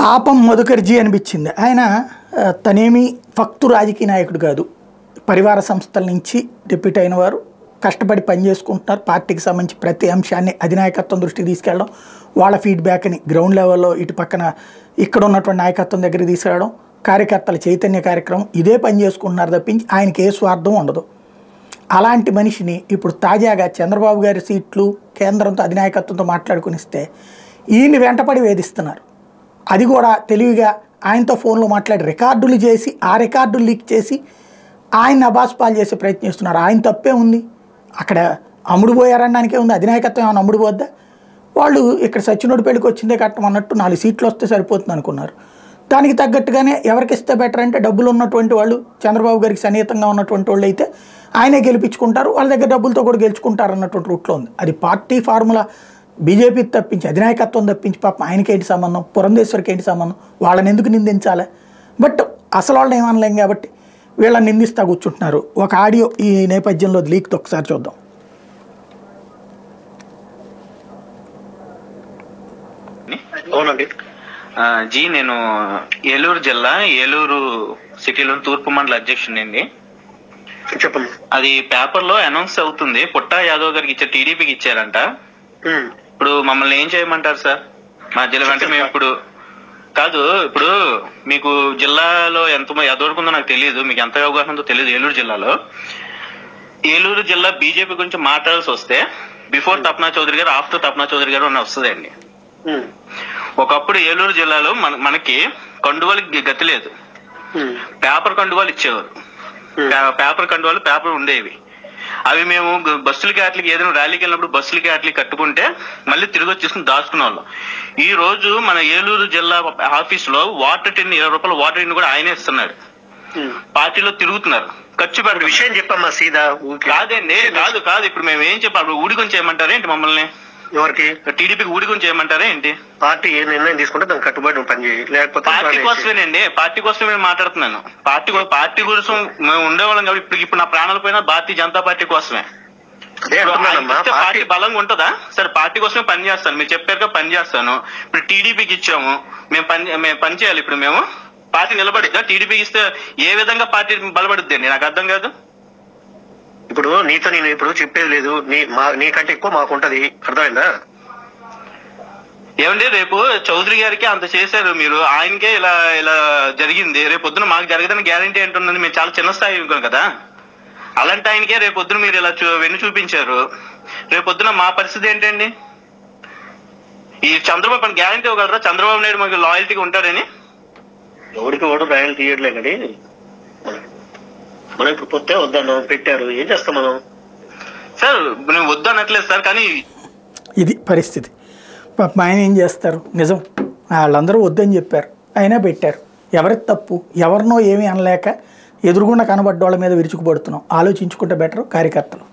పాపం మధుకర్జీ అనిపించింది. ఆయన తనేమి ఫక్తు రాజకీయ నాయకుడు కాదు. పరివార సంస్థల నుంచి డిప్యూటీ అయిన వారు కష్టపడి పనిచేసుకుంటున్నారు. పార్టీకి సంబంధించి ప్రతి అంశాన్ని అధినాయకత్వం దృష్టికి తీసుకెళ్ళడం, వాళ్ళ ఫీడ్బ్యాక్ని గ్రౌండ్ లెవెల్లో ఇటు పక్కన ఇక్కడ ఉన్నటువంటి నాయకత్వం దగ్గరికి తీసుకెళ్ళడం, కార్యకర్తల చైతన్య కార్యక్రమం ఇదే పని చేసుకుంటున్నారు తప్పించి ఆయనకి ఏ స్వార్థం ఉండదు. అలాంటి మనిషిని ఇప్పుడు తాజాగా చంద్రబాబు గారి సీట్లు కేంద్రంతో అధినాయకత్వంతో మాట్లాడుకునిస్తే ఈయన్ని వెంటపడి వేధిస్తున్నారు. అది కూడా తెలివిగా ఆయనతో ఫోన్లో మాట్లాడి రికార్డులు చేసి ఆ రికార్డులు లీక్ చేసి ఆయన అబాస్పాలు చేసే ప్రయత్నిస్తున్నారు. ఆయన తప్పే ఉంది, అక్కడ అమ్ముడు పోయారనడానికే ఉంది. అధినాయకత్వం ఏమైనా అమ్ముడు పోద్దా? వాళ్ళు ఇక్కడ సచ్చినోడి పెళ్ళికి వచ్చిందే కట్టం అన్నట్టు 4 సీట్లు వస్తే సరిపోతుంది అనుకున్నారు. దానికి తగ్గట్టుగానే ఎవరికి ఇస్తే బెటర్ అంటే డబ్బులు ఉన్నటువంటి వాళ్ళు, చంద్రబాబు గారికి సన్నిహితంగా ఉన్నటువంటి వాళ్ళు అయితే ఆయనే గెలిపించుకుంటారు, వాళ్ళ దగ్గర డబ్బులతో కూడా గెలుచుకుంటారు అన్నటువంటి రూట్లో ఉంది. అది పార్టీ ఫార్ములా. బీజేపీ తప్పించి అధినాయకత్వం తప్పించి పాపం ఆయనకేంటి సంబంధం, పురంధేశ్వరికి ఏంటి సంబంధం, వాళ్ళని ఎందుకు నిందించాలి? బట్ అసలు వాళ్ళని ఏమనలేం కాబట్టి వీళ్ళని నిందిస్తా కూర్చుంటున్నారు. ఒక ఆడియో ఈ నేపథ్యంలో లీక్తో ఒకసారి చూద్దాం. అవునండి జీ, నేను ఏలూరు జిల్లా ఏలూరు సిటీలో తూర్పు మండల అధ్యక్షుడిని అండి. చెప్పండి. అది పేపర్ లో అనౌన్స్ అవుతుంది, పుట్టా యాదవ్ గారికి ఇచ్చారు, టీడీపీకి ఇచ్చారంట. ఇప్పుడు మమ్మల్ని ఏం చేయమంటారు సార్? మా జిల్లా అంటే మేము ఇప్పుడు కాదు, ఇప్పుడు మీకు జిల్లాలో ఎంతవరకు ఉందో నాకు తెలియదు, మీకు ఎంత అవగాహన ఉందో తెలియదు. ఏలూరు జిల్లా బీజేపీ గురించి మాట్లాడాల్సి వస్తే బిఫోర్ తపనా చౌదరి గారు, ఆఫ్టర్ తపనా చౌదరి గారు అని వస్తుందండి. ఒకప్పుడు ఏలూరు జిల్లాలో మనకి కండువాలకి గతి లేదు. పేపర్ కండువాలు ఇచ్చేవారు, పేపర్ ఉండేవి. అవి మేము బస్సులకి వాటికి ఏదైనా ర్యాలీకి వెళ్ళినప్పుడు బస్సులకి వాటికి కట్టుకుంటే మళ్ళీ తిరిగి వచ్చేసుకుని దాచుకునే వాళ్ళం. ఈ రోజు మన ఏలూరు జిల్లా ఆఫీస్ లో వాటర్ టిన్ 20 రూపాయల వాటర్ టిన్ కూడా ఆయనే ఇస్తున్నాడు. పార్టీలో తిరుగుతున్నారు, ఖర్చు పెట్టే విషయం చెప్పమ్మా సీదా. కాదండి, కాదు ఇప్పుడు మేము ఏం చెప్పాలి? ఊడి గురించి చేయమంటారా ఏంటి మమ్మల్ని? ఎవరికి? టీడీపీకి ఊడి గురించి చేయమంటారా ఏంటి? పార్టీ ఏ నిర్ణయం తీసుకుంటే దానికి కట్టుబడి పని చేయాలి, లేకపోతే పార్టీ కోసమేనండి, పార్టీ కోసమే నేను మాట్లాడుతున్నాను. పార్టీ కోసం మేము ఉండేవాళ్ళం కాబట్టి ఇప్పుడు నా ప్రాణాలు పోయినా భారతీయ జనతా పార్టీ కోసమే. పార్టీ బలంగా ఉంటుందా? సరే, పార్టీ కోసమే పని చేస్తాను, మీరు చెప్పారుగా పని చేస్తాను. ఇప్పుడు టీడీపీకి ఇచ్చాము, మేము పని చేయాలి. ఇప్పుడు మేము పార్టీ నిలబడిద్దా? టీడీపీకి ఇస్తే ఏ విధంగా పార్టీ బలపడుద్ది అండి? నాకు అర్థం కాదు. ఇప్పుడు నీతో నేను ఇప్పుడు చెప్పేది లేదు, నీకంటే ఎక్కువ మాకుంటది, అర్థమైందా? ఏమండి, రేపు చౌదరి గారికి అంత చేశారు మీరు, ఆయనకే ఇలా జరిగింది, రేపు పొద్దున మాకు జరగదని గ్యారంటీ ఏంటున్నది? మేము చాలా చిన్న స్థాయి కదా. అలాంటి ఆయనకే రేపు పొద్దున మీరు ఇలా వెన్ను చూపించారు, రేపు పొద్దున మా పరిస్థితి ఏంటండి? ఈ చంద్రబాబు గ్యారంటీ ఇవ్వగలరా చంద్రబాబు నాయుడు మాకు లాయల్టీగా ఉంటారని? ఎవరికి ఓడు రాయల్ తీయట్లే కానీ మనం ఇప్పుడు పొత్తే వద్దాను పెట్టారు, ఏం చేస్తాం మనం? సార్ నేను వద్దు అనట్లేదు సార్, కానీ ఇది పరిస్థితి. పాపం ఆయన ఏం చేస్తారు? నిజం, వాళ్ళందరూ వద్దని చెప్పారు, అయినా పెట్టారు. ఎవరి తప్పు? ఎవరినో ఏమీ అనలేక ఎదురుగుండా కనబడ్డ వాళ్ళ మీద విరుచుకుపడుతున్నాం. ఆలోచించుకుంటే బెటర్ కార్యకర్తలు.